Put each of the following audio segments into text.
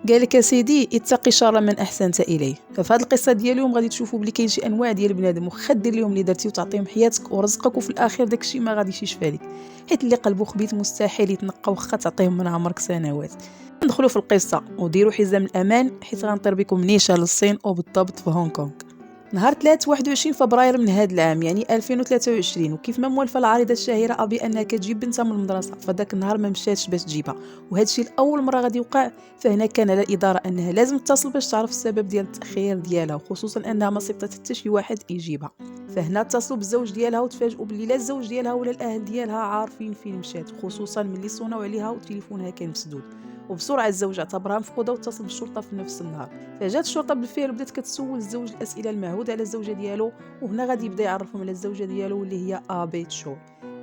قال لك سيدي اتقي شر من احسنت اليه. ففي هذه القصه ديال اليوم غادي تشوفوا بلي كاين شي انواع ديال بنادم واخا دير لهم اللي درتي وتعطيهم حياتك ورزقك وفي الاخير داكشي ما غاديش يشفى لك، حيت اللي قلبو خبيث مستحيل يتنقى واخا تعطيهم من عمرك سنوات. ندخلوا في القصه وديروا حزام الامان حيت غنطير بكم نيشان للصين وبالضبط في هونغ كونغ. نهار 21 فبراير من هذا العام يعني 2023، وكيف ما موالفه العارضه الشهيره بانها كتجيب بنتها من المدرسه، فداك النهار ما مشاتش باش تجيبها، وهذا الشيء لاول مره غادي يوقع. فهنا كان على الاداره انها لازم تتصل باش تعرف السبب ديال التاخير ديالها، وخصوصا انها ما صيفطت حتى شي واحد يجيبها. فهنا اتصلوا بالزوج ديالها وتفاجئوا باللي لا الزوج ديالها ولا الاهل ديالها عارفين فين مشات، خصوصا ملي صوناو عليها وتليفونها كان مسدود. وبسرعه الزوج اعتبرها مفقوده واتصل بالشرطه في نفس النهار. فجات الشرطه بالفعل وبدات كتسول الزوج الاسئله المعهوده على الزوجه ديالو، وهنا غادي يبدا يعرفهم على الزوجه ديالو اللي هي ابي تشوي.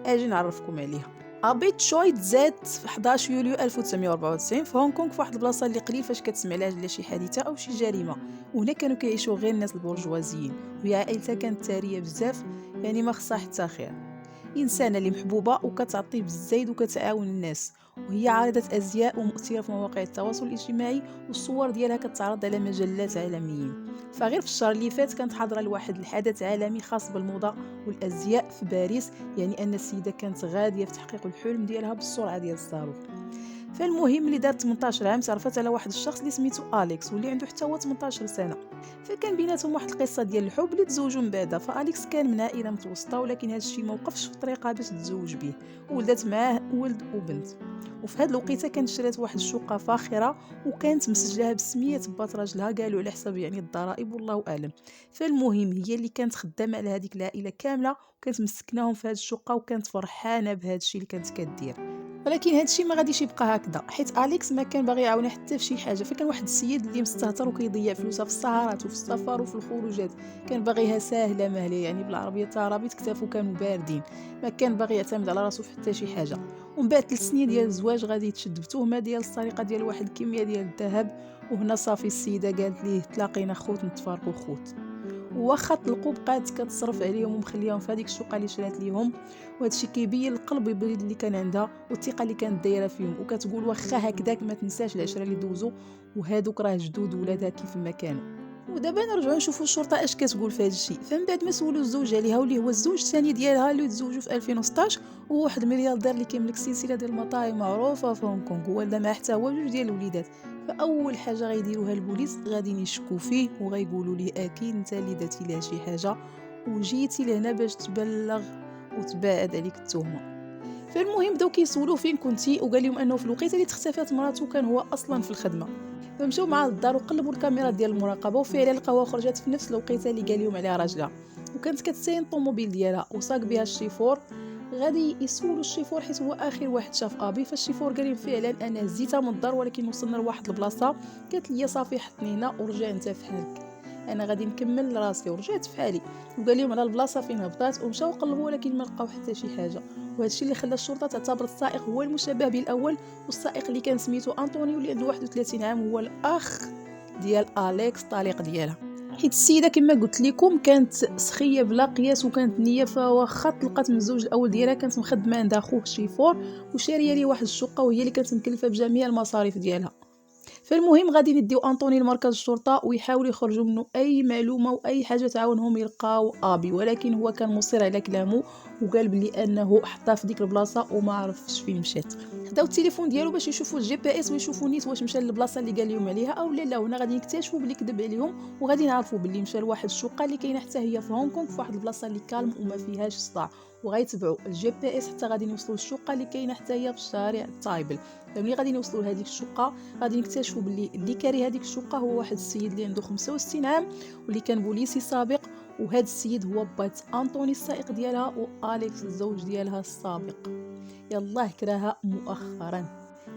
اجي نعرفكم عليها. ابي تشوي تزاد في 11 يوليو 1994 في هونغ كونغ، في واحد البلاصه اللي قليل فاش كتسمع لها على شي حادثه او شي جريمه، وهنا كانوا كيعيشوا غير الناس البرجوازيين، وهي عائلتها كانت ثريه بزاف، يعني ما خصها حتى خير. إنسانة اللي محبوبة وكتعطي بالزايد وكتعاون الناس، وهي عارضة أزياء ومؤثرة في مواقع التواصل الاجتماعي، والصور ديالها كتعرض على مجلات عالميين. فغير في الشهر اللي فات كانت حاضرة لواحد الحدث عالمي خاص بالموضة والأزياء في باريس، يعني أن السيدة كانت غادية في تحقيق الحلم ديالها بالسرعة ديال الصاروخ. فالمهم اللي دارت 18 عام تعرفت على واحد الشخص اللي سميتو أليكس، واللي عنده حتى هو 18 سنة. فكان بيناتهم واحد القصه ديال الحب اللي تزوجوا من بعدها. فاليكس كان من عائله متوسطه، ولكن هذا الشيء ما وقفش في الطريقه باش تزوج به، ولدت معاه ولد وبنت. وفي هذه الوقيته كانت شرات واحد الشقه فاخره، وكانت مسجلها بسميه بات راجلها، قالوا على حساب يعني الضرائب والله اعلم. فالمهم هي اللي كانت خدامه على هذيك العائله كامله، وكانت مسكناهم في هذه الشقه، وكانت فرحانه بهذا الشيء اللي كانت كدير. ولكن هذا الشيء ما غاديش يبقى هكذا، حيت اليكس ما كان باغي يعاونها حتى في شي حاجه. فكان واحد السيد اللي مستهتر وكيضيع فلوسها في السهرات وفي السفر وفي الخروجات، كان باغيها ساهله مهله، يعني بالعربيه ترابيط كتافو كانوا باردين، ما كان باغي يعتمد على راسو في حتى شي حاجه. ومن بعد 3 سنين ديال الزواج غادي يتشد بتهمه ديال السرقه ديال واحد الكميه ديال الذهب. وهنا صافي السيده قالت ليه تلاقينا خوت نتفارقوا خوت. واخا طلقوا بقات كتصرف عليهم ومخليهم في هذيك الشقه اللي شرات ليهم، وهذا الشيء كيبين القلب البريد اللي كان عندها والثقه اللي كانت دايره فيهم، وكتقول واخا هكذاك ما تنساش العشره اللي دوزو، وهادوك راه جدود ولادها كيف ما كانوا. ودابا نرجعوا نشوفوا الشرطه اش كتقول في هذا الشيء. فمن بعد ما سولوا الزوج عليها، واللي هو الزوج الثاني ديالها اللي تزوجوا في 2016، هو واحد الملياردير اللي كيملك سلسله ديال المطاعم معروفه في هونغ كونغ، وولد معاه حتى هو جوج ديال الوليدات. فاول حاجه غيديروها البوليس غادي يشكوا فيه وغيقولوا ليه اكيد انت اللي درتي لها شي حاجه وجيتي لهنا باش تبلغ وتباعد عليك التهمه. فالمهم بداو كيسولوه فين كنتي، وقال لهم انه في الوقيته اللي اختفت مراته كان هو اصلا في الخدمه. فمشاو مع الدار وقلبوا الكاميرا ديال المراقبه، وفعلا لقاوها خرجت في نفس الوقيته اللي قال لهم عليها راجلها، وكانت كتساين الطوموبيل ديالها وساق بها الشيفور. غادي يسولوا الشيفور حيت هو اخر واحد شاف ابي. فالشيفور قال لهم فعلا انا هزيتها من الدار، ولكن وصلنا لواحد البلاصه قالت لي صافي حطني هنا ورجع انت في حالك، انا غادي نكمل راسي، ورجعت في حالي. وقال لهم على البلاصه فين هبطات، ومشاو قلبوا ولكن ما لقاو حتى شي حاجه. وهذا الشيء اللي خلى الشرطه تعتبر السائق هو المشابه به الاول، والسائق اللي كان سميتو انطوني واللي عنده 31 عام هو الاخ ديال اليكس الطليق ديالها. حيت السيده كما قلت لكم كانت سخيه بلا قياس وكانت نيه، فواخا طلقت من الزوج الاول ديالها كانت مخدمه عند اخوه شيفور وشاريه ليه واحد الشقه، وهي اللي كانت مكلفه بجميع المصاريف ديالها. فالمهم غادي نديو انطوني لمركز الشرطه ويحاولوا يخرجوا منه اي معلومه واي حاجه تعاونهم يلقاو ابي، ولكن هو كان مصر على كلامه وقال بلي انه حطها في ديك البلاصه وما عرفش فين مشات. خداو التليفون ديالو باش يشوفوا الجي بي اس ويشوفوا نيت واش مشى للبلاصه اللي قال لهم عليها او لا. هنا غادي نكتشفوا بلي كذب عليهم، وغادي نعرفوا بلي مشى لواحد الشقه اللي كاينه حتى هي في هونغ كونغ في واحد البلاصه اللي كالم وما فيهاش صداع. وغيتبعوا الجي بي اس حتى غادي نوصلوا للشقه اللي كاينه حتى هي في الشارع تايبل. فملي غادي نوصلوا لهذيك الشقه غادي نكتشفوا بلي اللي كاري هذيك الشقه هو واحد السيد اللي عنده 65 عام واللي كان بوليسي سابق، وهذا السيد هو بات انطوني السائق ديالها واليكس الزوج ديالها السابق. يلاه كراها مؤخرا.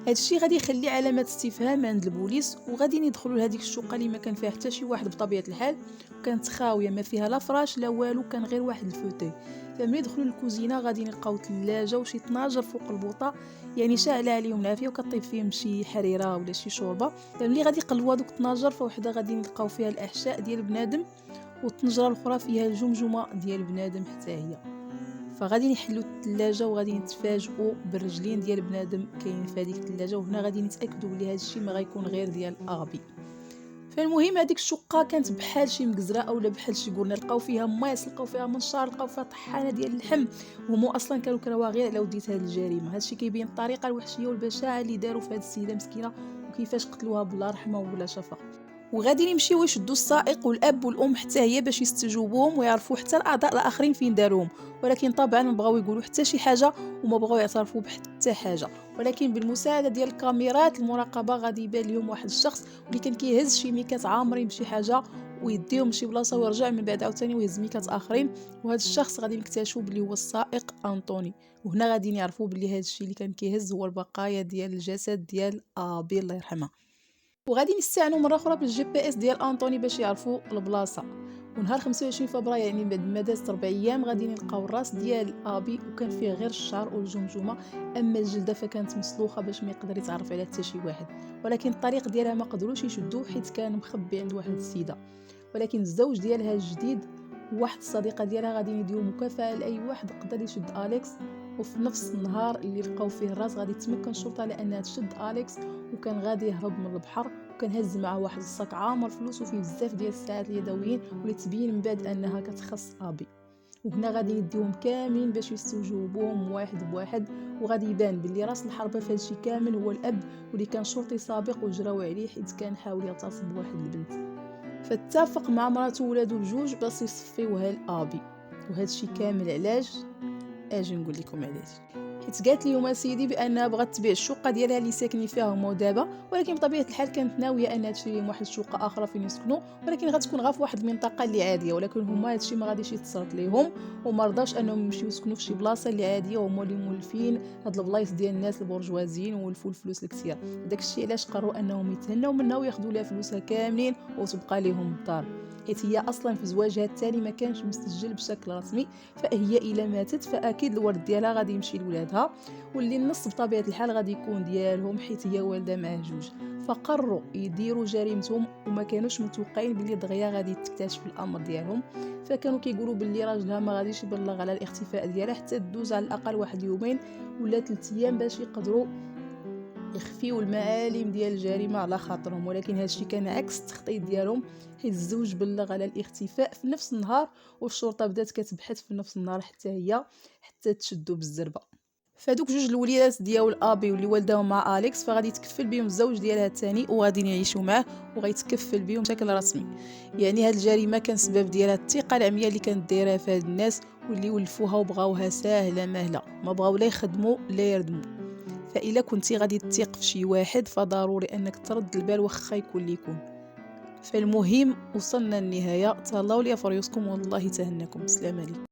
هذا الشيء غادي يخلي علامات استفهام عند البوليس، وغادي ندخلوا لهذيك الشقه اللي ما كان فيها حتى شي واحد بطبيعه الحال، وكانت خاويه ما فيها لا فراش لا والو، كان غير واحد الفوتي. فملي دخلوا للكوزينه غادي نلقاو ثلاجه وشي طناجر فوق البوطه، يعني شاعله عليهم العافيه وكطيب فيهم شي حريره ولا شي شوربه. ملي غادي يقلبوا هذوك الطناجر فوحده غادي نلقاو فيها الاحشاء ديال بنادم، والطنجره الاخرى فيها الجمجمه ديال بنادم حتى هي. فغادي نحلوا الثلاجه وغادي نتفاجئوا بالرجلين ديال بنادم كاين في هذيك الثلاجه، وهنا غادي نتاكدوا بلي هذا الشيء ما غيكون غير ديال ابي. فالمهم هذيك الشقه كانت بحال شي مجزره اولا بحال شي قرنه، لقاو فيها ماس، لقاو فيها منشار، لقاو فيها طحانه ديال اللحم، وهما اصلا كانوا كرهوها غير على وديت هذه الجريمه. هادشي كيبين الطريقه الوحشيه والبشاعه اللي داروا في هذه السيده مسكينه، وكيفاش قتلوها بلا رحمه وبلا شفقه. وغادي نمشيو يشدوا السائق والاب والام حتى هي باش يستجوبوهم ويعرفوا حتى الاعضاء الاخرين فين داروهم، ولكن طبعا ما بغاو يقولوا حتى شي حاجه وما بغاو يعترفوا بحتى حاجه. ولكن بالمساعده ديال الكاميرات المراقبه غادي يبان لهم واحد الشخص اللي كان كيهز شي ميكات عامرين بشي حاجه ويديهم لشي بلاصه ويرجع من بعد عاوتاني ويهز ميكات اخرين، وهذا الشخص غادي نكتشفوا بلي هو السائق انطوني. وهنا غادي نعرفوا بلي هذا الشيء اللي كان كيهز هو البقايا ديال الجسد ديال ابي الله يرحمه. وغادي نستعنوا مره اخرى بالجي بي اس ديال انطوني باش يعرفوا البلاصه. ونهار 25 فبراير يعني بعد ما دازت 4 ايام غادي نلقاو الراس ديال ابي وكان فيه غير الشعر والجمجمه، اما الجلده فكانت مسلوخه باش ما يقدر يتعرف على حتى شي واحد. ولكن الطريق ديالها ما قدروش يشدوه حيت كان مخبي عند واحد السيده. ولكن الزوج ديالها الجديد وواحد الصديقه ديالها غادي يديروا مكافاه لاي واحد قدر يشد اليكس. وفي نفس النهار اللي لقاو فيه الراس غادي تمكن الشرطه لانها تشد اليكس، وكان غادي يهرب من البحر، وكان هز معه واحد الصاك عامر فلوس وفيه بزاف ديال الساعات اليدويين واللي تبين من بعد انها كتخص ابي. وهنا غادي يديهم كاملين باش يستوجبوهم واحد بواحد، وغادي يبان باللي راس الحربه في هادشي كامل هو الاب واللي كان شرطي سابق وجراو عليه حيت كان حاول يغتصب بواحد البنت. فاتفق مع مراته وولادو بجوج باش يصفيوها لابي. وهذا الشيء كامل علاش؟ اجي نقول لكم علاش. حيت قالت لي سيدي بانها بغات تبيع الشقه ديالها اللي ساكنين فيها هما دابا، ولكن بطبيعه الحال كانت ناويه انها تشري لهم واحد الشقه اخرى فين يسكنوا، ولكن غتكون غير في واحد المنطقه اللي عاديه، ولكن هما هادشي ما غاديش يتصرف ليهم وما رضاوش انهم يمشيو يسكنوا في شي بلاصه اللي عاديه، وهما اللي مولفين هاد البلايص ديال الناس البرجوازيين وولفوا الفلوس الكثير. داكشي علاش قرروا انهم يتهناو منها وياخذوا لها فلوسها كاملين وتبقى لهم الدار، حيت هي اصلا في زواجها الثاني ما كانش مسجل بشكل رسمي، فهي الا ماتت فاكيد الورث ديالها غادي يمشي لولادها، واللي النص بطبيعه الحال غادي يكون ديالهم حيت هي والده معاه جوج. فقرروا يديروا جريمتهم وما كانوش متوقعين باللي دغيا غادي تكتشف الامر ديالهم. فكانوا كيقولوا باللي راجلها ما غاديش يبلغ على الاختفاء ديالها حتى تدوز على الاقل واحد يومين ولا 3 ايام باش يقدروا يخفيو المعالم ديال الجريمه على خاطرهم. ولكن هادشي كان عكس التخطيط ديالهم، حيت الزوج بلغ على الاختفاء في نفس النهار والشرطه بدات كتبحث في نفس النهار حتى تشدوا بالزربه. فهادوك جوج الوليدات ديال ابي واللي والداهم مع اليكس فغادي يتكفل بهم الزوج ديالها الثاني وغادي يعيشوا معاه وغيتكفل بهم بشكل رسمي. يعني هاد الجريمه كان سبب ديالها الثقه العمياء اللي كانت دايره في هاد الناس واللي ولفوها وبغاوها ساهله مهله، ما بغاو لا يخدموا لا يردموا. فإلا كنتي غادي تثيق في شي واحد فضروري انك ترد البال واخا يكون اللي يكون. فالمهم وصلنا للنهايه، تهلاو لي فريوسكم والله تهناكم. السلام عليكم.